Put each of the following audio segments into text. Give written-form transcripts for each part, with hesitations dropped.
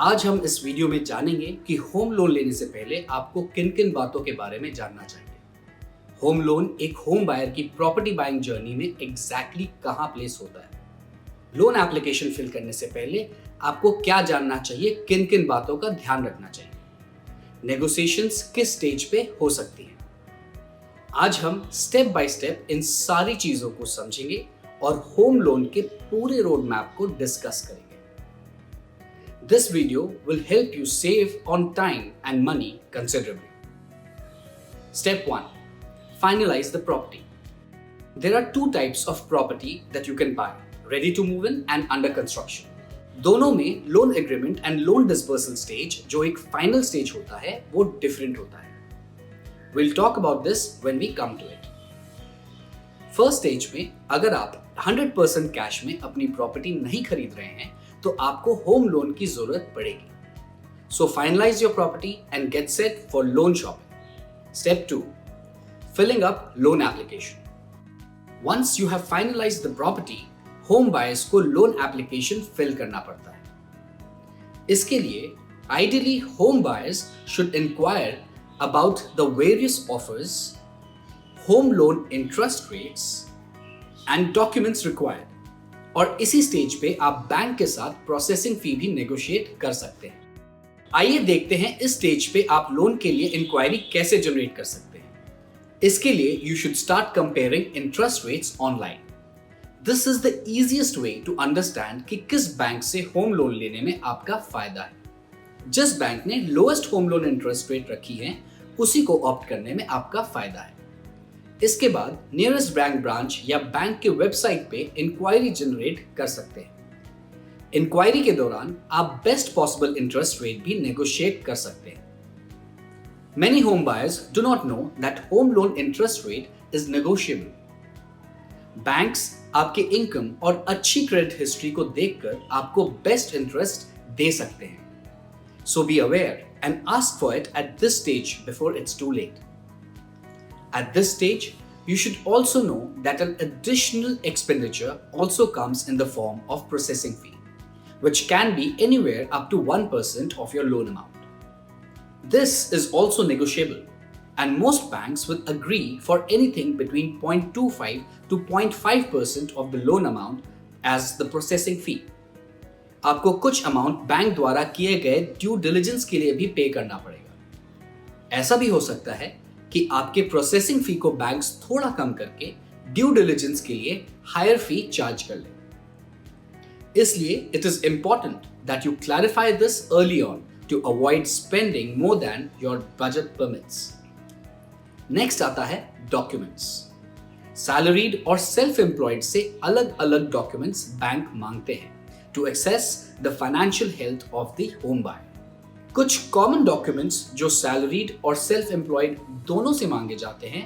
आज हम इस वीडियो में जानेंगे कि होम लोन लेने से पहले आपको किन किन बातों के बारे में जानना चाहिए। होम लोन एक होम बायर की प्रॉपर्टी बाइंग जर्नी में एग्जैक्टली कहां प्लेस होता है। लोन एप्लीकेशन फिल करने से पहले आपको क्या जानना चाहिए, किन किन बातों का ध्यान रखना चाहिए, नेगोशिएशंस किस स्टेज पे हो सकती है। आज हम स्टेप बाय स्टेप इन सारी चीजों को समझेंगे और होम लोन के पूरे रोड मैप को डिस्कस करेंगे। This video will help you save on time and money considerably. Step 1. Finalize the property. There are two types of property that you can buy, ready to move in and under construction. दोनों में loan agreement and loan dispersal stage जो एक final stage होता है वो different होता है. We'll talk about this when we come to it. First stage में अगर आप 100% कैश में अपनी प्रॉपर्टी नहीं खरीद रहे हैं तो आपको होम लोन की जरूरत पड़ेगी। So finalise your property and get set for loan shopping. Step 2, filling up loan application. Once you have finalised the property, home buyers को लोन एप्लीकेशन फिल करना पड़ता है। इसके लिए ideally home buyers should enquire about the various offers, home loan interest rates and documents required. और इसी stage पे आप बैंक के साथ प्रोसेसिंग फी भी नेगोशिएट कर सकते हैं। आइए देखते हैं इस स्टेज पे आप लोन के लिए इंक्वायरी कैसे जनरेट कर सकते हैं। इसके लिए you should start comparing interest rates online. This is the easiest way to understand कि किस बैंक से होम लोन लेने में आपका फायदा है। जिस बैंक ने lowest home loan interest rate रखी है उसी को ऑप्ट करने में आपका फायदा है। इसके बाद नियरेस्ट बैंक ब्रांच या बैंक के वेबसाइट पे इंक्वायरी जनरेट कर सकते हैं। इंक्वायरी के दौरान आप बेस्ट पॉसिबल इंटरेस्ट रेट भी नेगोशिएट कर सकते हैं। Many home buyers do not know that home loan interest rate is negotiable. Banks आपके इनकम और अच्छी क्रेडिट हिस्ट्री को देखकर आपको बेस्ट इंटरेस्ट दे सकते हैं। So be aware and ask for it at this stage before it's too late. At this stage, you should also know that an additional expenditure also comes in the form of processing fee, which can be anywhere up to 1% of your loan amount. This is also negotiable, and most banks will agree for anything between 0.25 to 0.5% of the loan amount as the processing fee. आपको कुछ amount bank द्वारा किए गए due diligence के लिए भी पे करना पड़ेगा। ऐसा भी हो सकता है कि आपके प्रोसेसिंग फी को बैंक्स थोड़ा कम करके ड्यू डिलिजेंस के लिए हायर फी चार्ज कर ले। इसलिए it is important that you clarify this early on to avoid spending more than your budget permits. Next आता है डॉक्यूमेंट्स। सैलरीड और सेल्फ एम्प्लॉयड से अलग अलग डॉक्यूमेंट्स बैंक मांगते हैं to access the financial health of the home buyer. कुछ common documents जो सैलरीड और सेल्फ एम्प्लॉयड दोनों से मांगे जाते हैं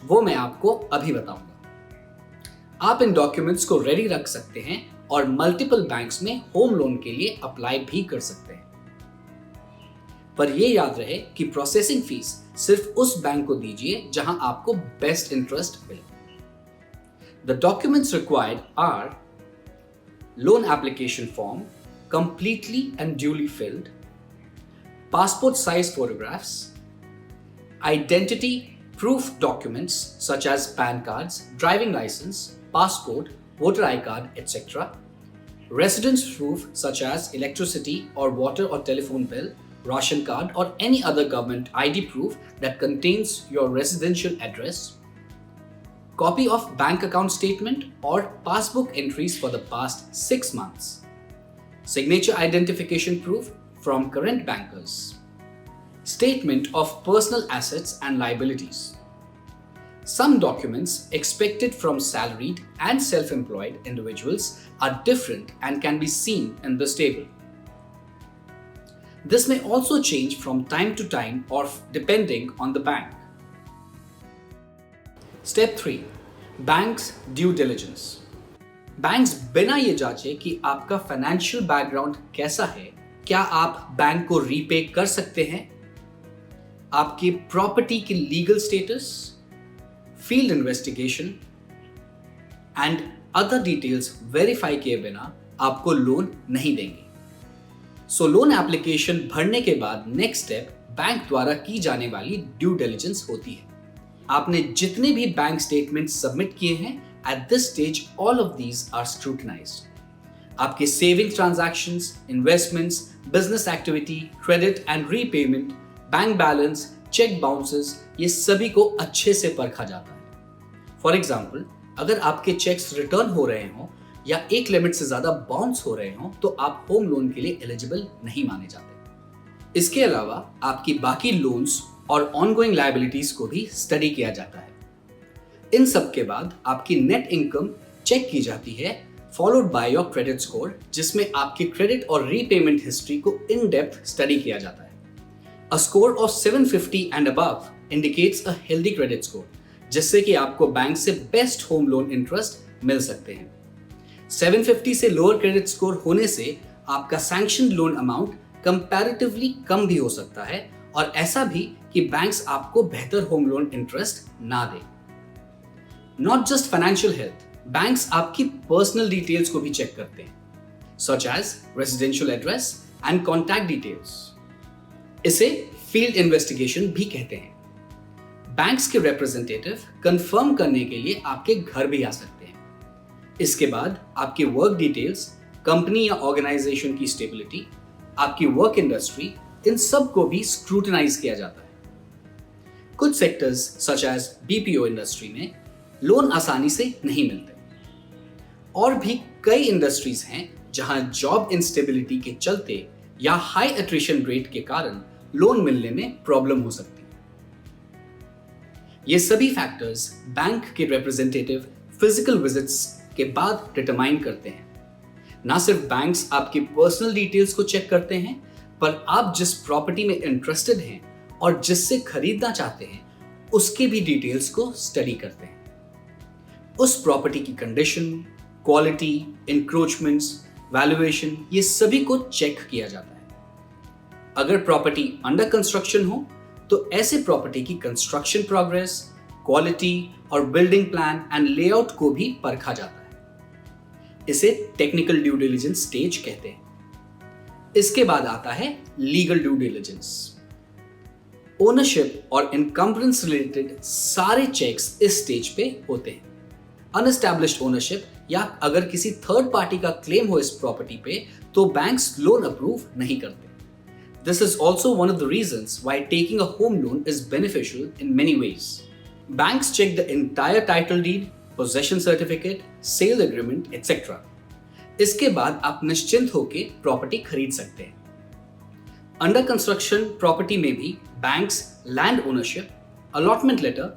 वो मैं आपको अभी बताऊंगा। आप इन डॉक्यूमेंट्स को रेडी रख सकते हैं और मल्टीपल बैंक्स में होम लोन के लिए अप्लाई भी कर सकते हैं। पर यह याद रहे कि प्रोसेसिंग फीस सिर्फ उस बैंक को दीजिए जहां आपको बेस्ट इंटरेस्ट मिले। The documents required are loan application form completely and duly filled, passport size photographs, identity proof documents such as PAN cards, driving license, passport, voter ID card, etc., residence proof such as electricity or water or telephone bill, ration card, or any other government ID proof that contains your residential address, copy of bank account statement or passbook entries for the past 6 months, signature identification proof from current bankers, statement of personal assets and liabilities. Some documents expected from salaried and self-employed individuals are different and can be seen in this table. This may also change from time to time or depending on the bank. Step 3. Bank's due diligence. Banks बिना ये जांचे कि आपका financial background कैसा है, क्या आप bank को रीपे कर सकते हैं, आपकी प्रॉपर्टी की legal status, field investigation and other details verify किए बिना आपको लोन नहीं देंगे। सो लोन एप्लीकेशन भरने के बाद नेक्स्ट स्टेप बैंक द्वारा की जाने वाली ड्यू डिलिजेंस होती है। आपने जितने भी बैंक स्टेटमेंट सबमिट किए हैं, at this stage all of these are scrutinised. आपके saving transactions, investments, business activity, credit and repayment, bank balance, cheque bounces, ये सभी को अच्छे से परखा जाता है। फॉर एग्जाम्पल, अगर आपके चेक्स रिटर्न हो रहे हों या एक लिमिट से ज्यादा बाउंस हो रहे हों तो आप होम लोन के लिए एलिजिबल नहीं माने जाते। इसके अलावा आपकी बाकी लोन्स और ऑनगोइंग लायबिलिटीज को भी स्टडी किया जाता है। इन सब के बाद आपकी नेट इनकम चेक की जाती है, followed by your credit score, जिसमें आपकी क्रेडिट और रीपेमेंट हिस्ट्री को इन डेप्थ स्टडी किया जाता है। A score of 750 and above indicates a healthy credit score, जिससे कि आपको बैंक से बेस्ट होम लोन इंटरेस्ट मिल सकते हैं। 750 से लोअर क्रेडिट स्कोर होने से आपका सैंक्शन लोन अमाउंट कंपैरेटिवली कम भी हो सकता है, और ऐसा भी कि बैंक्स आपको बेहतर होम लोन इंटरेस्ट ना दे। Not just financial health, banks आपकी पर्सनल डिटेल्स को भी चेक करते हैं, such as residential address and contact details. इसे फील्ड इन्वेस्टिगेशन भी कहते हैं। बैंक्स के रिप्रेजेंटेटिव कंफर्म करने के लिए आपके घर भी आ सकते हैं। इसके बाद आपकी वर्क डिटेल्स, कंपनी या ऑर्गेनाइजेशन की स्टेबिलिटी, आपकी वर्क इंडस्ट्री, इन सब को भी स्क्रूटनाइज किया जाता है। कुछ sectors such as BPO industry में लोन आसानी से नहीं मिलते, और भी कई इंडस्ट्रीज हैं जहां जॉब इंस्टेबिलिटी के चलते या हाई एट्रिशन रेट के कारण लोन मिलने में प्रॉब्लम हो सकती है। ये सभी फैक्टर्स बैंक के रिप्रेजेंटेटिव फिजिकल विजिट्स के बाद डिटरमाइन करते हैं। ना सिर्फ बैंक्स आपकी पर्सनल डिटेल्स को चेक करते हैं, पर आप जिस प्रॉपर्टी में इंटरेस्टेड हैं और जिससे खरीदना चाहते हैं उसकी भी डिटेल्स को स्टडी करते हैं। उस प्रॉपर्टी की कंडीशन, क्वालिटी, इंक्रोचमेंट्स, वैल्यूएशन, ये सभी को चेक किया जाता है। अगर प्रॉपर्टी अंडर कंस्ट्रक्शन हो तो ऐसे प्रॉपर्टी की कंस्ट्रक्शन प्रोग्रेस, क्वालिटी और बिल्डिंग प्लान एंड लेआउट को भी परखा जाता है। इसे टेक्निकल ड्यू डिलिजेंस स्टेज कहते हैं। इसके बाद आता है लीगल ड्यू डिलिजेंस। ओनरशिप और इनकम्बरेंस रिलेटेड सारे चेक्स इस स्टेज पे होते हैं। अनएस्टैब्लिश्ड ओनरशिप या अगर किसी थर्ड पार्टी का क्लेम हो इस प्रॉपर्टी पे तो बैंक्स लोन अप्रूव नहीं करते। This is also one of the reasons why taking a home loan is beneficial in many ways. Banks check the entire title deed, possession certificate, sale agreement, etc. इसके बाद आप निश्चिंत होकर property खरीद सकते हैं। अंडर कंस्ट्रक्शन प्रॉपर्टी में भी banks land ownership, allotment letter,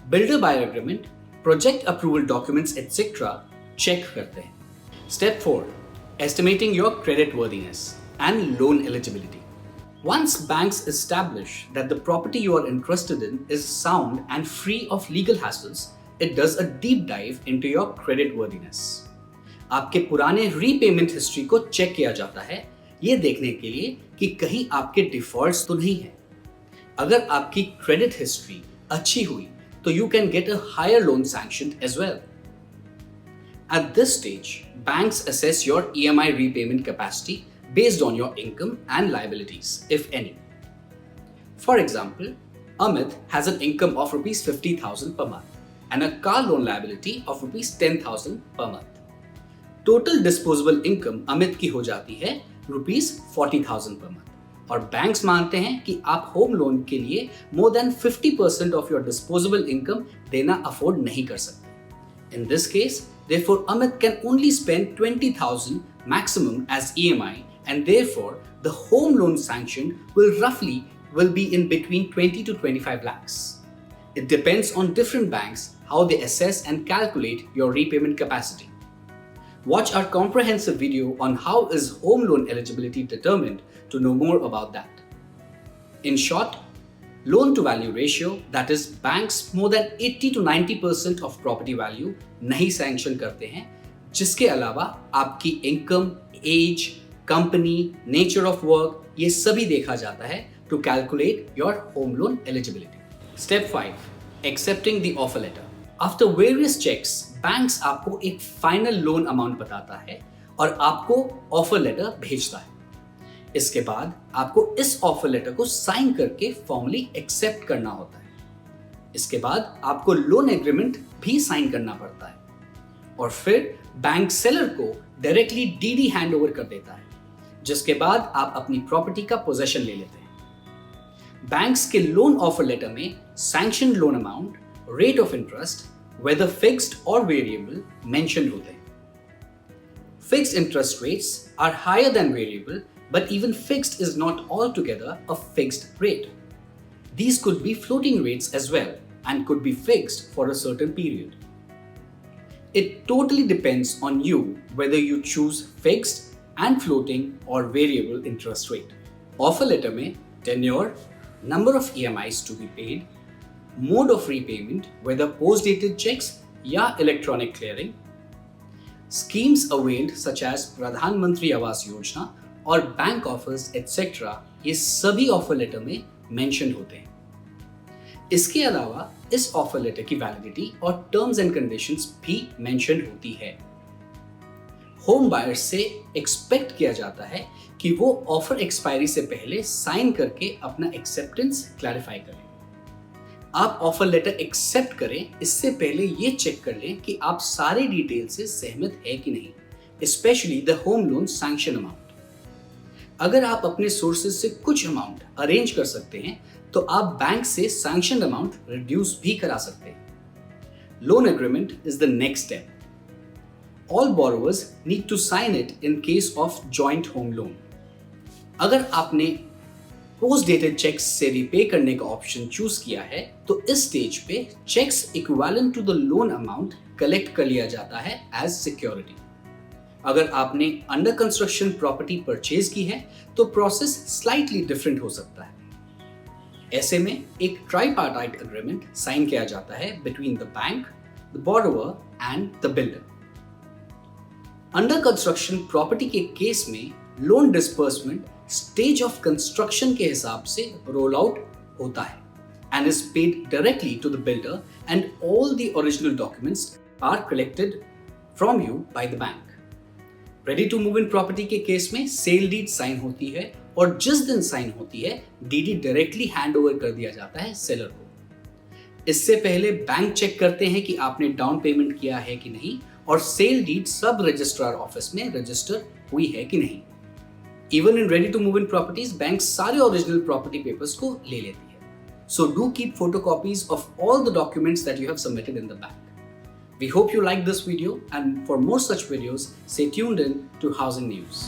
builder buyer agreement, project approval documents etc. Check करते हैं। Step 4. Estimating your credit worthiness and loan eligibility. Once banks establish that the property you are interested in is sound and free of legal hassles, it does a deep dive into your credit worthiness. आपके पुराने repayment history को check किया जाता है, ये देखने के लिए कि कहीं आपके डिफॉल्ट्स तो नहीं है। अगर आपकी क्रेडिट हिस्ट्री अच्छी हुई तो you can get a higher loan sanctioned as well. At this stage, banks assess your EMI repayment capacity based on your income and liabilities, if any. For example, Amit has an income of rupees 50,000 per month and a car loan liability of rupees 10,000 per month. Total disposable income Amit की हो जाती है rupees 40,000 per month, और banks मानते हैं कि आप home loan के लिए more than 50% of your disposable income देना अफोर्ड नहीं कर सकते। In this case, therefore, Amit can only spend 20,000 maximum as EMI, and therefore the home loan sanction will be in between 20 to 25 lakhs. It depends on different banks how they assess and calculate your repayment capacity. Watch our comprehensive video on how is home loan eligibility determined to know more about that. In short, loan to value ratio, that is banks more than 80 to 90% of property value नहीं sanction करते हैं, जिसके अलावा आपकी income, age, company, nature of work, ये सभी देखा जाता है to calculate your home loan eligibility. Step 5. Accepting the offer letter. After various checks, banks आपको एक फाइनल लोन अमाउंट बताता है और आपको ऑफर लेटर भेजता है। इसके बाद आपको इस ऑफर लेटर को साइन करके फॉर्मली एक्सेप्ट करना होता है। इसके बाद आपको लोन एग्रीमेंट भी साइन करना पड़ता है और फिर बैंक सेलर को डायरेक्टली डीडी हैंड ओवर कर देता है, जिसके बाद आप अपनी प्रॉपर्टी का पोजेशन ले लेते हैं। बैंक्स के लोन ऑफर लेटर में sanction loan amount, rate of interest, whether fixed और वेरिएबल मेंशन होते हैं। Fixed interest rates are higher than variable, but even fixed is not altogether a fixed rate. These could be floating rates as well and could be fixed for a certain period. It totally depends on you whether you choose fixed and floating or variable interest rate. Offer letter में tenure, number of EMIs to be paid, mode of repayment whether post-dated checks या electronic clearing, schemes availed such as प्रधानमंत्री आवास योजना और bank offers etcetera, ये सभी offer letter में mention होते हैं। इसके अलावा इस ऑफर लेटर की वैलिडिटी और टर्म्स एंड कंडीशंस भी मेंशन होती है। होम बायर्स से एक्सपेक्ट किया जाता है कि वो ऑफर एक्सपायरी से पहले साइन करके अपना एक्सेप्टेंस क्लैरिफाई करें। आप ऑफर लेटर एक्सेप्ट करें इससे पहले ये चेक कर लें कि आप सारे डिटेल से सहमत है कि नहीं, specially the home loan sanction amount. अगर आप अपने सोर्सेज से कुछ अमाउंट अरेंज कर सकते हैं तो आप बैंक से सैंक्शन अमाउंट रिड्यूस भी करा सकते हैं। Loan agreement is the next step. All borrowers need to sign it in case of joint home loan. अगर आपने पोस्ट डेटेड चेक्स से रिपे करने का ऑप्शन चूज किया है तो इस स्टेज पे cheques equivalent to the loan amount collect कर लिया जाता है एज सिक्योरिटी। अगर आपने अंडर कंस्ट्रक्शन प्रॉपर्टी परचेज की है तो प्रोसेस स्लाइटली डिफरेंट हो सकता है। ऐसे में एक ट्राइपार्टाइट एग्रीमेंट साइन किया जाता है between the bank, the borrower and the builder. Under construction property के केस में loan disbursement stage of construction के हिसाब से रोल आउट होता है and is paid directly to the builder and all the original documents are collected from you by the bank. Ready to move in property के case में sale deed sign होती है और जिस दिन साइन होती है डीडी डायरेक्टली हैंड ओवर कर दिया जाता है सेलर को। इससे पहले बैंक चेक करते हैं कि आपने डाउन पेमेंट किया है कि नहीं और सेल डीड सब रजिस्ट्रार ऑफिस में रजिस्टर हुई है कि नहीं। Even in ready to move in properties bank सारे ओरिजिनल प्रॉपर्टी पेपर्स को ले लेती है। So do keep photocopies of all the documents that you have submitted in the bank. We hope you liked this video, and for more such videos, stay tuned in to Housing News.